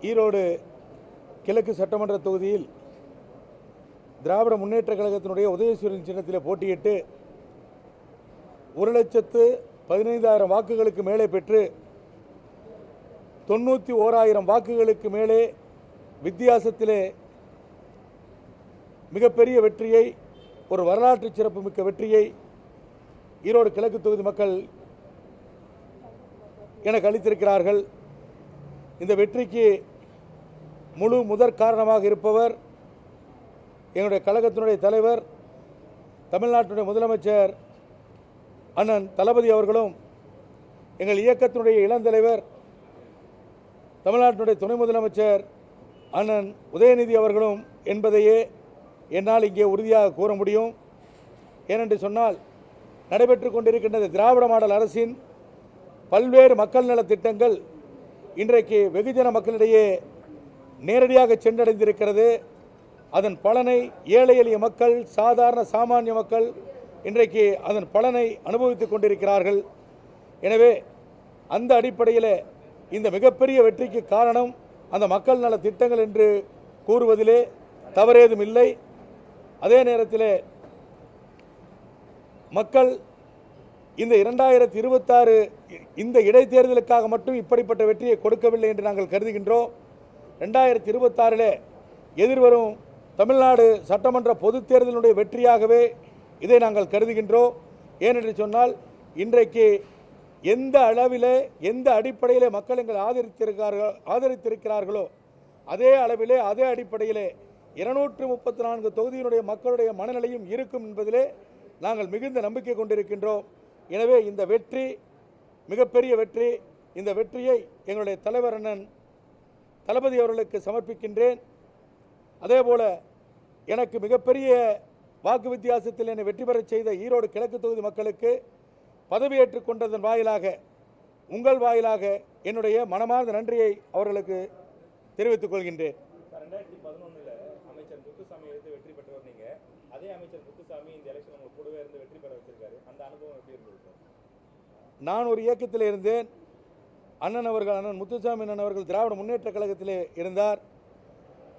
ஈரோடு கிழக்கு சட்டமன்ற தொகுதியில் திராவிட முன்னேற்ற கழகத்தினுடைய உதயசூரியன் சின்னத்தில் போட்டியிட்டு 1,15,000 வாக்குகளுக்கு மேலே பெற்று 91,000 வாக்குகளுக்கு மேலே வித்தியாசத்திலே மிகப்பெரிய வெற்றியை, ஒரு வரலாற்று சிறப்புமிக்க வெற்றியை ஈரோடு கிழக்கு தொகுதி மக்கள் எனக்கு அளித்திருக்கிறார்கள். இந்த வெற்றிக்கு முதற் காரணமாக இருப்பவர் எங்களுடைய கழகத்தினுடைய தலைவர், தமிழ்நாட்டினுடைய முதலமைச்சர் அண்ணன் தளபதி அவர்களும், எங்கள் இயக்கத்தினுடைய இளந்தலைவர் தமிழ்நாட்டினுடைய துணை முதலமைச்சர் அண்ணன் உதயநிதி அவர்களும் என்பதையே என்னால் இங்கே உறுதியாக கூற முடியும். ஏனென்று சொன்னால், நடைபெற்று கொண்டிருக்கின்ற திராவிட மாடல் அரசின் பல்வேறு மக்கள் நல திட்டங்கள் இன்றைக்கு வெகுஜன மக்களிடையே நேரடியாக சென்றடைந்திருக்கிறது. அதன் பலனை ஏழை எளிய மக்கள், சாதாரண சாமானிய மக்கள் இன்றைக்கு அதன் பலனை அனுபவித்துக் கொண்டிருக்கிறார்கள். எனவே அந்த அடிப்படையில் இந்த மிகப்பெரிய வெற்றிக்கு காரணம் அந்த மக்கள் நல திட்டங்கள் என்று கூறுவதிலே தவறேதும் இல்லை. அதே நேரத்தில் மக்கள் இந்த 2026 இந்த இடைத்தேர்தலுக்காக மட்டும் இப்படிப்பட்ட வெற்றியை கொடுக்கவில்லை என்று நாங்கள் கருதுகின்றோம். 2026 எதிர்வரும் தமிழ்நாடு சட்டமன்ற பொதுத் தேர்தலுடைய வெற்றியாகவே இதை நாங்கள் கருதுகின்றோம். ஏனென்று சொன்னால், இன்றைக்கு எந்த அளவிலே, எந்த அடிப்படையிலே மக்கள் எங்களை ஆதரித்திருக்கிறார்களோ அதே அளவிலே, அதே அடிப்படையிலே 234 தொகுதியினுடைய மக்களுடைய மனநிலையும் இருக்கும் என்பதிலே நாங்கள் மிகுந்த நம்பிக்கை கொண்டிருக்கின்றோம். எனவே இந்த வெற்றி மிகப்பெரிய வெற்றி. இந்த வெற்றியை எங்களுடைய தலைவர் அண்ணன் தளபதி அவர்களுக்கு சமர்ப்பிக்கின்றேன். அதேபோல எனக்கு மிகப்பெரிய வாக்கு வித்தியாசத்தில் என்னை வெற்றி பெறச் செய்த ஈரோடு கிழக்கு தொகுதி மக்களுக்கு பதவியேற்றுக் கொண்டதன் வாயிலாக, உங்கள் வாயிலாக என்னுடைய மனமார்ந்த நன்றியை அவர்களுக்கு தெரிவித்துக் கொள்கின்றேன். 2011 அமைச்சர் முத்துசாமி எடுத்து வெற்றி பெற்றவர் நீங்க. அதே அமைச்சர் முத்துசாமி இந்த எலெக்ஷன் உங்களுக்கு கூடவே இருந்து வெற்றி பெற வச்சிருக்காரு. அந்த அனுபவம் எப்படி இருந்தது சார்? நான் ஒரு இயக்கத்தில் இருந்தேன். அண்ணன் முத்துசாமி அண்ணன் அவர்கள் திராவிட முன்னேற்ற கழகத்திலே இருந்தார்.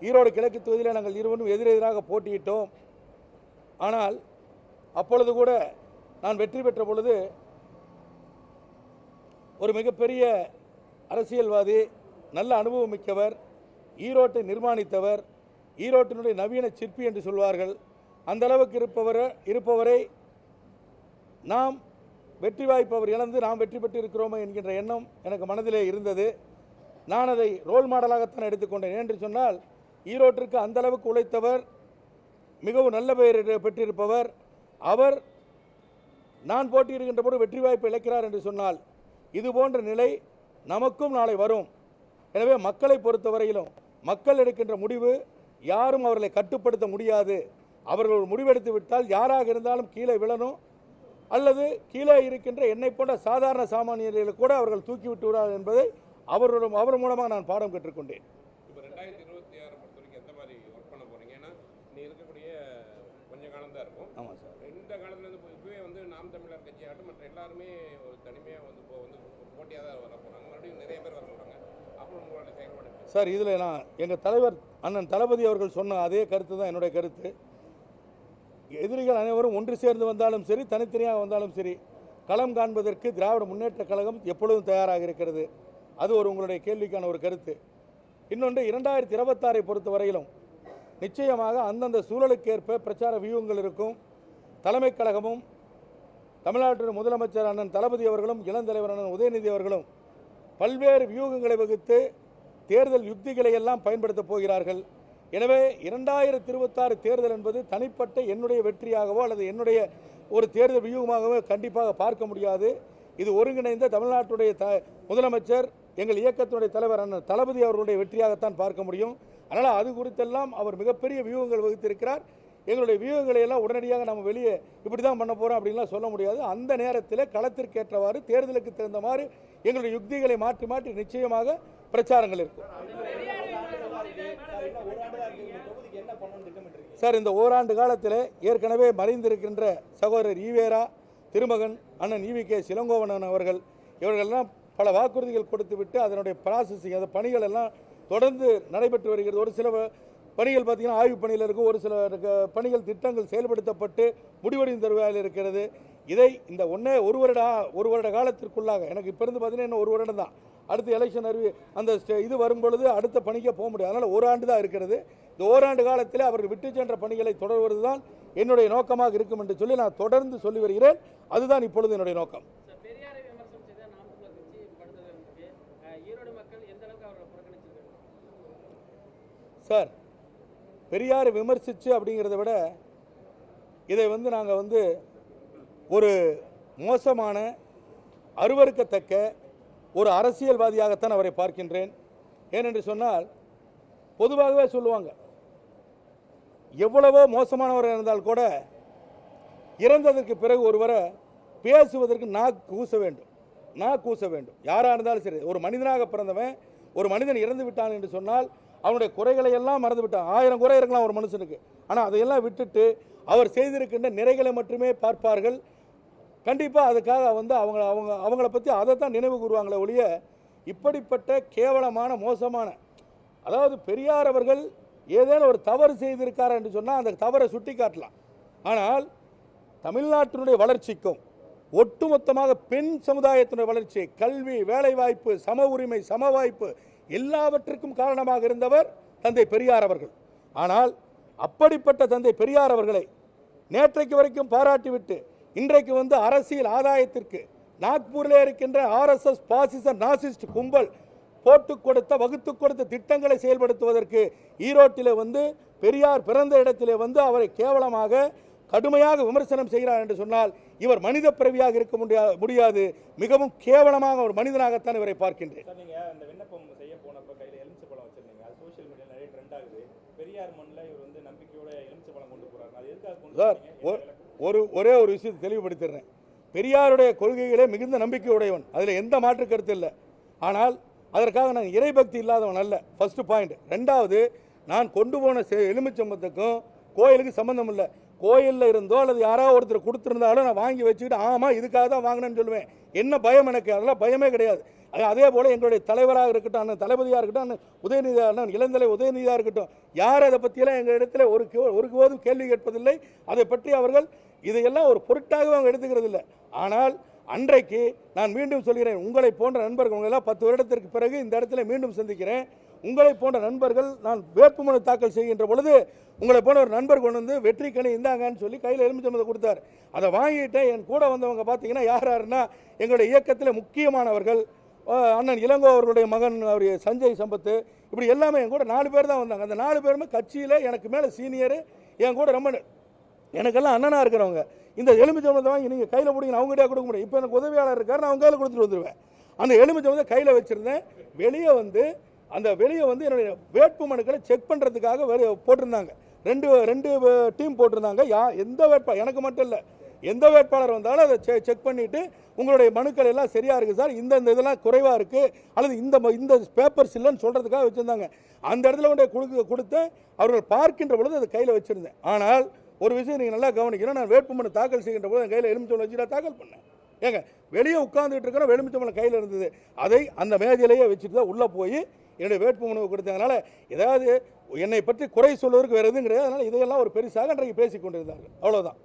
ஈரோடு கிழக்கு தொகுதியில் நாங்கள் இருவரும் எதிரெதிராக போட்டியிட்டோம். ஆனால் அப்பொழுது கூட நான் வெற்றி பெற்ற பொழுது ஒரு மிகப்பெரிய அரசியல்வாதி, நல்ல அனுபவம் மிக்கவர், ஈரோட்டை நிர்மாணித்தவர், ஈரோட்டினுடைய நவீன சிற்பி என்று சொல்வார்கள். அந்த அளவுக்கு இருப்பவரை நாம் வெற்றி வாய்ப்பவர் இழந்து நாம் வெற்றி பெற்று இருக்கிறோமே என்கின்ற எண்ணம் எனக்கு மனதிலே இருந்தது. நான் அதை ரோல் மாடலாகத்தான் எடுத்துக்கொண்டேன். என்று சொன்னால், ஈரோட்டிற்கு அந்த அளவுக்கு உழைத்தவர், மிகவும் நல்ல பெயர் பெற்றிருப்பவர் அவர் நான் போட்டியிடுகின்ற போது வெற்றி வாய்ப்பு இழக்கிறார் என்று சொன்னால், இது போன்ற நிலை நமக்கும் நாளை வரும். எனவே மக்களை பொறுத்தவரையிலும் மக்கள் எடுக்கின்ற முடிவு யாரும் அவர்களை கட்டுப்படுத்த முடியாது. அவர்கள் முடிவெடுத்து விட்டால் யாராக இருந்தாலும் கீழே விழணும், அல்லது கீழே இருக்கின்ற என்னை போன்ற சாதாரண சாமானியர்களை கூட அவர்கள் தூக்கிவிட்டு விடுவார்கள் என்பதை அவர் மூலமாக நான் பாடம் கற்றுக்கொண்டேன். இப்போ 2026 பொறுத்த வரைக்கும் எந்த மாதிரி ஒர்க் பண்ண போறீங்க? ஏன்னா நீ இருக்கக்கூடிய கொஞ்ச காலம் தான் இருக்கும். ஆமாம் சார். இந்த காலத்துலேருந்து இப்போவே வந்து நாம் தமிழர் கட்சி ஆகட்டும், மற்ற எல்லாருமே ஒரு தனிமையாக வந்து இப்போ வந்து போட்டியாக தான் வர போகிறாங்க. மறுபடியும் நிறைய பேர் வர போகிறாங்க. அப்புறம் உங்களோட செயல்பாடு சார், இதில் நான் எங்கள் தலைவர் அண்ணன் தளபதி அவர்கள் சொன்ன அதே கருத்து தான் என்னுடைய கருத்து. எதிரிகள் அனைவரும் ஒன்று சேர்ந்து வந்தாலும் சரி, தனித்தனியாக வந்தாலும் சரி, களம் காண்பதற்கு திராவிட முன்னேற்ற கழகம் எப்பொழுதும் தயாராக இருக்கிறது. அது உங்களுடைய கேள்விக்கான ஒரு கருத்து. இன்னொன்று, 2026 பொறுத்த வரையிலும் நிச்சயமாக அந்தந்த சூழலுக்கேற்ப பிரச்சார வியூகங்கள் இருக்கும். தலைமை கழகமும் தமிழ்நாட்டின் முதலமைச்சர் அண்ணன் தளபதி அவர்களும் இளந்தலைவர் அண்ணன் உதயநிதி அவர்களும் பல்வேறு வியூகங்களை வகுத்து தேர்தல் யுக்திகளை எல்லாம் பயன்படுத்தப் போகிறார்கள். எனவே 2026 தேர்தல் என்பது தனிப்பட்ட என்னுடைய வெற்றியாகவோ அல்லது என்னுடைய ஒரு தேர்தல் வியூகமாகவோ கண்டிப்பாக பார்க்க முடியாது. இது ஒருங்கிணைந்த தமிழ்நாட்டுடைய முதலமைச்சர், எங்கள் இயக்கத்தினுடைய தலைவர் அண்ணன் தளபதி அவர்களுடைய வெற்றியாகத்தான் பார்க்க முடியும். அதனால் அது குறித்தெல்லாம் அவர் மிகப்பெரிய வியூகங்கள் வகுத்திருக்கிறார். எங்களுடைய வியூகங்களை எல்லாம் உடனடியாக நம்ம வெளியே இப்படி தான் பண்ண போகிறோம் அப்படின்லாம் சொல்ல முடியாது. அந்த நேரத்தில் களத்திற்கேற்றவாறு, தேர்தலுக்கு தகுந்த மாதிரி எங்களுடைய யுக்திகளை மாற்றி மாற்றி நிச்சயமாக பிரச்சாரங்கள் இருக்கும். சார், இந்த ஓராண்டு காலத்தில் ஏற்கனவே மறைந்திருக்கின்ற சகோதரர் ஈவேரா, திருமகன் அண்ணன் ஈவி.கே. சிலங்கோவன் அவர்கள், இவர்களெல்லாம் பல வாக்குறுதிகள் கொடுத்து விட்டு அதனுடைய ப்ராசஸிங், அந்த பணிகள் எல்லாம் தொடர்ந்து நடைபெற்று வருகிறது. ஒரு சில பணிகள் பார்த்தீங்கன்னா ஆய்வு பணியில் இருக்கும், ஒரு சில பணிகள் திட்டங்கள் செயல்படுத்தப்பட்டு முடிவடையும் தருவாயில் இருக்கிறது. இதை இந்த ஒரு வருட காலத்திற்குள்ளாக, எனக்கு இப்போ இருந்து பார்த்தீங்கன்னா இன்னும் ஒரு வருடம் தான், அடுத்த எலெக்ஷன் அந்த இது வரும்பொழுது அடுத்த பணிக்கே போக முடியும். அதனால் ஓராண்டு தான் இருக்கிறது. இந்த ஓராண்டு காலத்தில் அவர்கள் விட்டு சென்ற பணிகளை தொடர்வது தான் என்னுடைய நோக்கமாக இருக்கும் என்று சொல்லி நான் தொடர்ந்து சொல்லி வருகிறேன். அதுதான் இப்பொழுது என்னுடைய நோக்கம். சார், பெரியாரை விமர்சித்து அப்படிங்கிறத விட இதை நாங்கள் ஒரு மோசமான அருவருக்கத்தக்க ஒரு அரசியல்வாதியாகத்தான் அவரை பார்க்கின்றேன். ஏனென்று சொன்னால் பொதுவாகவே சொல்லுவாங்க, எவ்வளவோ மோசமானவர் இருந்தால் கூட இறந்ததற்கு பிறகு ஒருவரை பேசுவதற்கு நாக்கு கூச வேண்டும். யாராக இருந்தாலும் சரி, ஒரு மனிதனாக பிறந்தவன், ஒரு மனிதன் இறந்து விட்டான் என்று சொன்னால் அவனுடைய குறைகளை எல்லாம் மறந்து விட்டான். 1000 குறை இருக்கலாம் ஒரு மனுஷனுக்கு, ஆனால் அதையெல்லாம் விட்டுட்டு அவர் செய்திருக்கின்ற நிறைகளை மட்டுமே பார்ப்பார்கள். கண்டிப்பாக அதுக்காக அவங்கள பற்றி அதை தான் நினைவு கூறுவாங்களே ஒழிய இப்படிப்பட்ட கேவலமான மோசமான, அதாவது பெரியார் அவர்கள் ஏதேனும் ஒரு தவறு செய்திருக்கார் என்று சொன்னால் அந்த தவறை சுட்டி காட்டலாம். ஆனால் தமிழ்நாட்டினுடைய வளர்ச்சிக்கும் ஒட்டுமொத்தமாக பெண் சமுதாயத்தினுடைய வளர்ச்சி, கல்வி, வேலைவாய்ப்பு, சம உரிமை, சம வாய்ப்பு எல்லாவற்றிற்கும் காரணமாக இருந்தவர் தந்தை பெரியார் அவர்கள். ஆனால் அப்படிப்பட்ட தந்தை பெரியார் அவர்களை நேற்றைக்கு வரைக்கும் பாராட்டிவிட்டு இன்றைக்கு அரசியல் ஆதாயத்திற்கு நாக்பூரில் இருக்கின்ற RSS பாசிச நாசிஸ்ட் கும்பல் வகுத்து கொடுத்த திட்டங்களை செயல்படுத்துவதற்கு ஈரோட்டில் பெரியார் பிறந்த இடத்திலே அவரை கேவலமாக கடுமையாக விமர்சனம் செய்கிறார் என்று சொன்னால் இவர் மனித பிறவியாக இருக்க முடியாது. மிகவும் கேவலமாக ஒரு மனிதனாகத்தான் இவரை பார்க்கின்றேன். நீங்க அந்த விண்ணப்பம் செய்ய போனப்ப கையில எலுமிச்சை பழம் வச்சிருந்தீங்க, அது சோஷியல் மீடியால நிறைய ட்ரெண்ட் ஆகுது. பெரியார் மண்ணில் இவர் நம்பிக்கையோட எலுமிச்சை பழம் கொண்டு போறாரு, அது எதுக்காக கொண்டு போறீங்க? ஒரே ஒரு விஷயத்தை தெளிவுபடுத்திடுறேன். பெரியாருடைய கொள்கைகளே மிகுந்த நம்பிக்கை உடையவன், அதில் எந்த மாற்று கருத்து இல்லை. ஆனால் அதற்காக நான் இறைபக்தி இல்லாதவன் அல்ல, ஃபர்ஸ்ட் பாயிண்ட். ரெண்டாவது, நான் கொண்டு போன எலுமிச்சம்பழத்துக்கும் கோயிலுக்கு சம்பந்தம் இல்லை. கோயிலில் இருந்தோ அல்லது யாராவது ஒருத்தர் கொடுத்துருந்தாலும் நான் வாங்கி வச்சுக்கிட்டு ஆமாம் இதுக்காக தான் வாங்கினேன்னு சொல்லுவேன். என்ன பயம் எனக்கு? அதெல்லாம் பயமே கிடையாது. அதே போல் எங்களுடைய தலைவராக இருக்கட்டும், அண்ணன் தளபதியாக இருக்கட்டும், அண்ணன் உதயநிதி, அண்ணன் இளந்தலை உதயநிதியாக இருக்கட்டும், யார் அதை பற்றியெல்லாம் எங்கள் இடத்துல ஒருபோதும் கேள்வி கேட்பதில்லை. அதை பற்றி அவர்கள் இதையெல்லாம் ஒரு பொருட்டாகவே அவங்க எடுத்துக்கிறது இல்லை. ஆனால் அன்றைக்கு நான் மீண்டும் சொல்கிறேன், உங்களை போன்ற நண்பர்கள் உங்களெல்லாம் 10 வருடத்திற்கு பிறகு இந்த இடத்துல மீண்டும் சந்திக்கிறேன். உங்களை போன்ற நண்பர்கள் நான் வேட்புமனு தாக்கல் செய்கின்ற பொழுது உங்களை போன ஒரு நண்பர் கொண்டு வெற்றி கனி இந்தாங்கன்னு சொல்லி கையில் எலுமிச்சம்பழத்தை கொடுத்தார். அதை வாங்கிட்டு என் கூட வந்தவங்க பார்த்தீங்கன்னா யாருன்னா எங்களுடைய இயக்கத்தில் முக்கியமானவர்கள், அண்ணன் இளங்கோ அவர்களுடைய மகன் அவர் சஞ்சய் சம்பத்து, இப்படி எல்லாமே என் கூட 4 பேர் தான் வந்தாங்க. அந்த 4 பேருமே கட்சியில் எனக்கு மேலே சீனியரு, என் கூட ரொம்ப எனக்கெல்லாம் அண்ணனாக இருக்கிறவங்க. இந்த எலுமிச்சம்பழத்தை வாங்கி நீங்கள் கையில் பிடிங்க, அவங்ககிட்டே கொடுக்க முடியும். இப்போ எனக்கு உதவியாளர் இருக்கார், நான் அவங்க கையில் கொடுத்துட்டு வந்துடுவேன். அந்த எலுமிச்சம்பழத்தை கையில் வச்சுருந்தேன். வெளியே என்னுடைய வேட்பு மனுக்களை செக் பண்ணுறதுக்காக போட்டிருந்தாங்க. ரெண்டு டீம் போட்டிருந்தாங்க. எந்த வேட்பாளர், எனக்கு மட்டும் இல்லை, எந்த வேட்பாளர் வந்தாலும் அதை செக் பண்ணிவிட்டு உங்களுடைய மனுக்கள் எல்லாம் சரியாக இருக்குது சார், இந்த இதெல்லாம் குறைவாக இருக்குது அல்லது இந்த பேப்பர்ஸ் இல்லைன்னு சொல்கிறதுக்காக வச்சுருந்தாங்க. அந்த இடத்துல கொண்டு கொடுத்து அவர்கள் பார்க்கின்ற பொழுது அதை கையில் வச்சுருந்தேன். ஆனால் ஒரு விஷயம் நீங்கள் நல்லா கவனிக்கணும், நான் வேட்புமனு தாக்கல் செய்கின்ற போது என் கையில் எலுமிச்சம்பழம் வச்சு நான் தாக்கல் பண்ணேன். ஏங்க, வெளியே உட்காந்துட்டு இருக்கிற எலுமிச்சம்பழம் கையில் இருந்தது, அதை அந்த மேஜையிலேயே வச்சுட்டு தான் உள்ளே போய் என்னுடைய வேட்புமனுவை கொடுத்ததுனால ஏதாவது என்னை பற்றி குறை சொல்வதற்கு வேறு எதுவும் கிடையாது. அதனால் இதையெல்லாம் ஒரு பெருசாக அன்றைக்கு பேசிக் கொண்டிருந்தார்கள், அவ்வளோதான்.